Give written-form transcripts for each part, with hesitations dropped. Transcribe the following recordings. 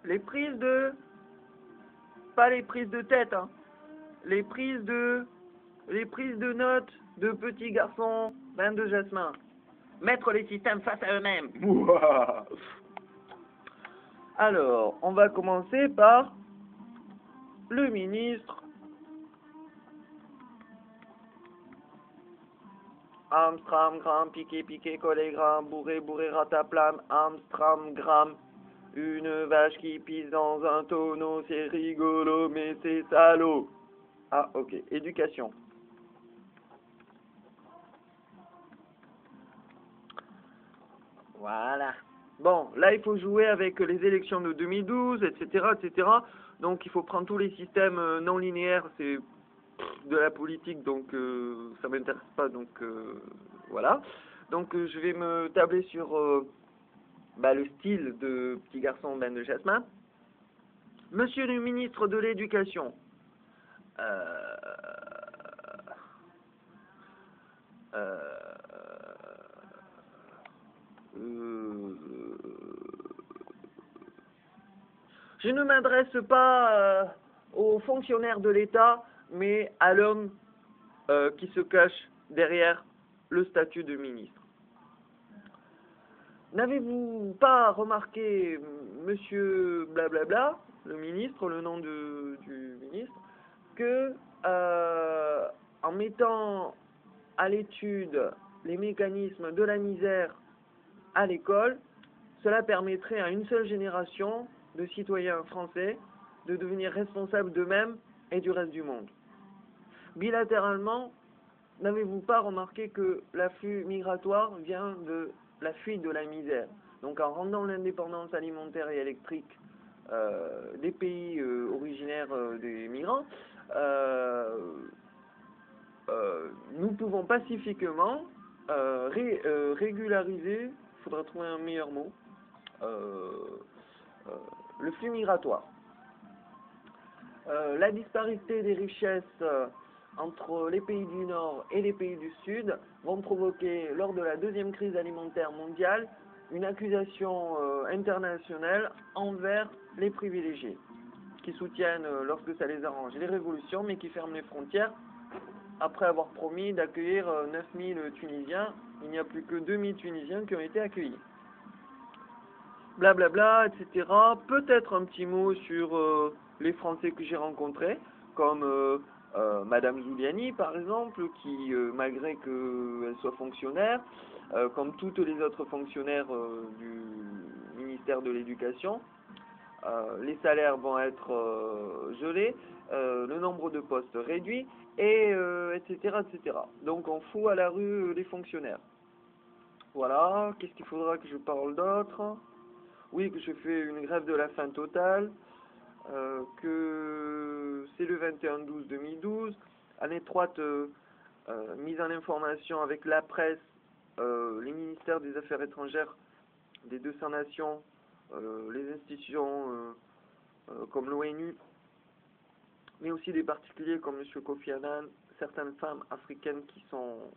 les prises de... Pas les prises de tête, hein. Les prises de notes de petits garçons bain de jasmin. Mettre les systèmes face à eux-mêmes. Alors, on va commencer par le ministre Amstram, gram, piqué, piqué, collé, gram, bourré, bourré, rataplam, Amstram, gram. Une vache qui pisse dans un tonneau, c'est rigolo, mais c'est salaud. Ah, ok. Éducation. Voilà. Bon, là, il faut jouer avec les élections de 2012, etc., etc. Donc, il faut prendre tous les systèmes non linéaires. C'est de la politique, donc ça m'intéresse pas. Donc, voilà. Donc, je vais me tabler sur le style de petit garçon bain de jasmin. Monsieur le ministre de l'Éducation. Je ne m'adresse pas aux fonctionnaires de l'État, mais à l'homme qui se cache derrière le statut de ministre. N'avez-vous pas remarqué, monsieur blablabla, le ministre, le nom du ministre, que en mettant à l'étude les mécanismes de la misère à l'école, cela permettrait à une seule génération de citoyens français de devenir responsables d'eux-mêmes et du reste du monde. Bilatéralement, n'avez-vous pas remarqué que l'afflux migratoire vient de la fuite de la misère? Donc en rendant l'indépendance alimentaire et électrique des pays originaires des migrants, nous pouvons pacifiquement régulariser, il faudra trouver un meilleur mot, le flux migratoire. La disparité des richesses entre les pays du Nord et les pays du Sud vont provoquer, lors de la deuxième crise alimentaire mondiale, une accusation internationale envers les privilégiés, qui soutiennent, lorsque ça les arrange, les révolutions, mais qui ferment les frontières après avoir promis d'accueillir 9000 Tunisiens. Il n'y a plus que 2000 Tunisiens qui ont été accueillis. Blablabla, etc. Peut-être un petit mot sur les Français que j'ai rencontrés, comme Madame Giuliani, par exemple, qui, malgré qu'elle soit fonctionnaire, comme toutes les autres fonctionnaires du ministère de l'Éducation, les salaires vont être gelés, le nombre de postes réduit, et etc., etc. Donc on fout à la rue les fonctionnaires. Voilà, qu'est-ce qu'il faudra que je parle d'autre? Oui, que je fais une grève de la faim totale, que c'est le 21/12/2012, en étroite mise en information avec la presse, les ministères des Affaires étrangères des 200 nations, les institutions comme l'ONU, mais aussi des particuliers comme M. Kofi Annan, certaines femmes africaines qui sont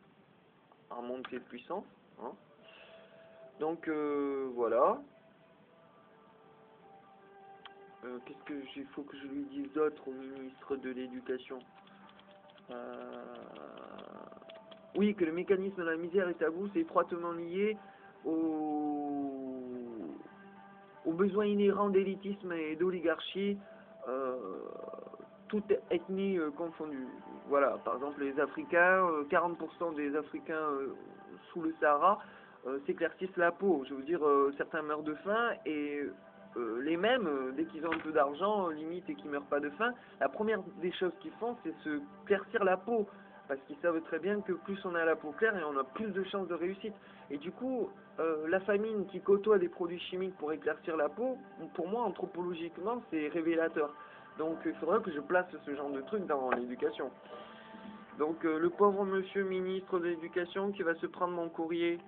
en montée de puissance. Hein. Donc voilà. Qu'est-ce qu'il faut que je lui dise d'autre au ministre de l'Éducation? Oui, que le mécanisme de la misère est tabou, c'est étroitement lié aux besoins inhérents d'élitisme et d'oligarchie, toute ethnie confondue. Voilà, par exemple les Africains, 40% des Africains sous le Sahara s'éclaircissent la peau. Je veux dire, certains meurent de faim et les mêmes, dès qu'ils ont un peu d'argent, limite, et qu'ils meurent pas de faim, la première des choses qu'ils font, c'est se claircir la peau. Parce qu'ils savent très bien que plus on a la peau claire et on a plus de chances de réussite. Et du coup, la famine qui côtoie des produits chimiques pour éclaircir la peau, pour moi, anthropologiquement, c'est révélateur. Donc il faudra que je place ce genre de truc dans l'éducation. Donc le pauvre monsieur ministre de l'Éducation qui va se prendre mon courrier